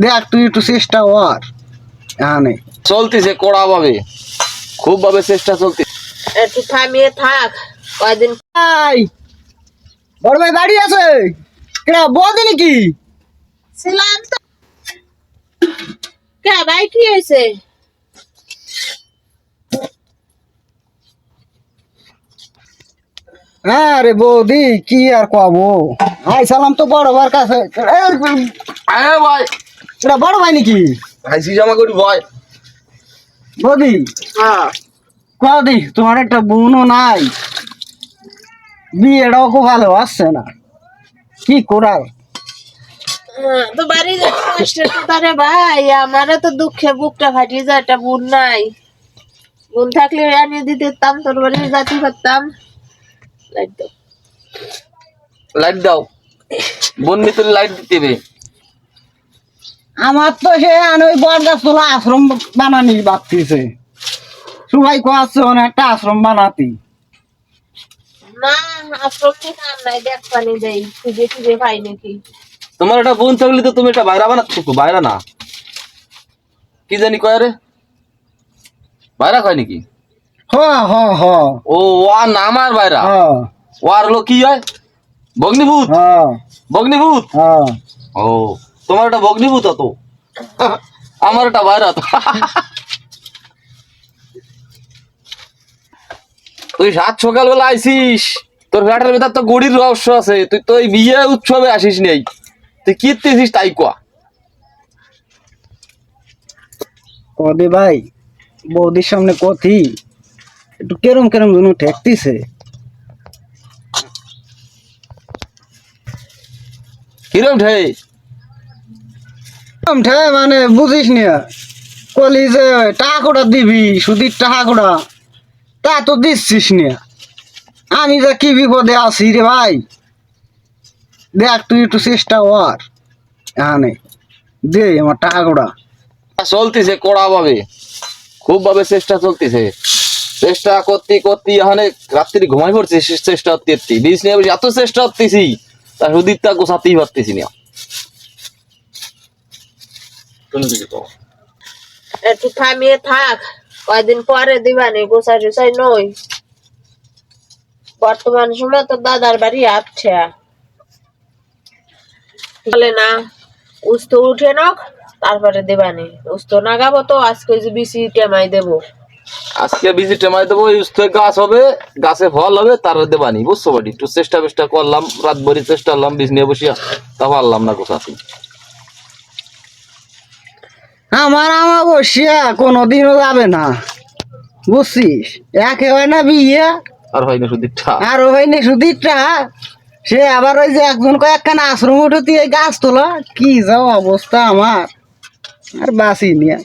দেখ তুই একটু চেষ্টা কর। এখানে চলতেছে কড়া ভাবে, খুব ভাবে চেষ্টা চলতে। একটু থামিয়ে থাক কয়দিন। ভাই, বড় ভাই বাড়ি আছে? কেডা বদি নাকি? ছিলাম তো। কে ভাই কি হয়েছে? হ্যাঁ রে বৌদি, কি আর কবো। আই সালাম তো বড় ভাইয়ের কাছে। আরে ভাই, এটা বড় ভাই নাকি? হাসি জামা করি ভাই। বৌদি হ্যাঁ কদি তোমার একটা বোনও নাই, বিয়েটাও খুব ভালো আসছে না, কি করার? তো বাড়ি যাচ্ছে কষ্টের কথা রে ভাই, আমারও তো দুঃখে বুকটা ফাটিয়ে যায়। একটা বোন নাই, বোন থাকলে আনিয়ে দিতে পারতাম, তোর বাড়ি যাতে পারতাম। লাইট দাও। লাইট দাও, বোন ভিতরে লাইট দিতে হবে। আমার তো সে ওই বরগাছ তোলা আশ্রম বানানি ভাবতিছে, সবাই কোয়াচ্ছে একটা আশ্রম বানাতি। না আশ্রম থেকে আর নাই, দেখ পানি দেই খুঁজে খুঁজে পাই নাকি। তোমার একটা বোন থাকলে তো তুমি একটা বাইরা বানাচ্ছ, বাইরা না কি জানি কয় রে, বাইরা কয় নাকি? হ হ হ ও আর না আমার বাইরা, হ ও আর হলো কি হয়, ভগ্নিভূত। হ ভগ্নিভূত, হ। ও তোমার একটা ভগ্নিভূত হতো, আমার একটা বাইরা হতো। তুই সাত সকালবেলা আইসিস, তোর ফ্ল্যাটের ভেতর তো গড়ির রহস্য আছে, তুই তো এই বিয়ে উৎসবে আসিস নেই, তুই কি দিছিস তাই কোয়া। কদি ভাই, বৌদির সামনে কথি একটু কেরম কেরম যেন ঠেকতিছে। কিরম ঠে? কেরম ঠে মানে বুঝিস না, কলি যে টাকা কোটা দিবি, সুদির টাকা কোটা তা তো দিচ্ছিস না। আমি যে কি বিপদে আছি রে ভাই, দেখ তুই একটু চেষ্টা কর। এখানে দে আমার টাকা কোটা। চলতেছে কড়া ভাবে, খুব ভাবে চেষ্টা চলতেছে। চেষ্টা করতে করতে এখানে রাত্রি ঘুমাই পড়ছে, চেষ্টা করতে বিষ নিয়ে বসে এত চেষ্টা করতেছি, তার সুদীরটা গোছাতেই পারতেছি না। একটু থামিয়ে থাক কয়দিন পরে দিবানি, গোসাই টুসাই নই। বর্তমান সময় তো দাদার বাড়ি আসছে বলে না, উস্ত উঠে নক তারপরে দেবানি। উস্ত নাগাবো তো আজকে যে বিসি টেমাই দেবো। আজকে বিজি টেমাই দেবো, গাছ হবে, গাছে ফল হবে, তার দেবানি। বুঝছো বাড়ি একটু চেষ্টা বেষ্টা করলাম, রাত ভরি চেষ্টা করলাম বীজ নিয়ে বসিয়া, তা পারলাম না গোছাতে। আমার আমার বসিয়া কোনোদিনও যাবে না, বুঝছিস? একে হয় না বিয়ে, আর হয় না সুদীরটা। আর হয় না সুদিরটা। সে আবার ওই যে একজন কয়েকখানা আশ্রম উঠতি এই গাছ তোলা, কি যাও অবস্থা আমার, আর বাঁচি নিয়ে।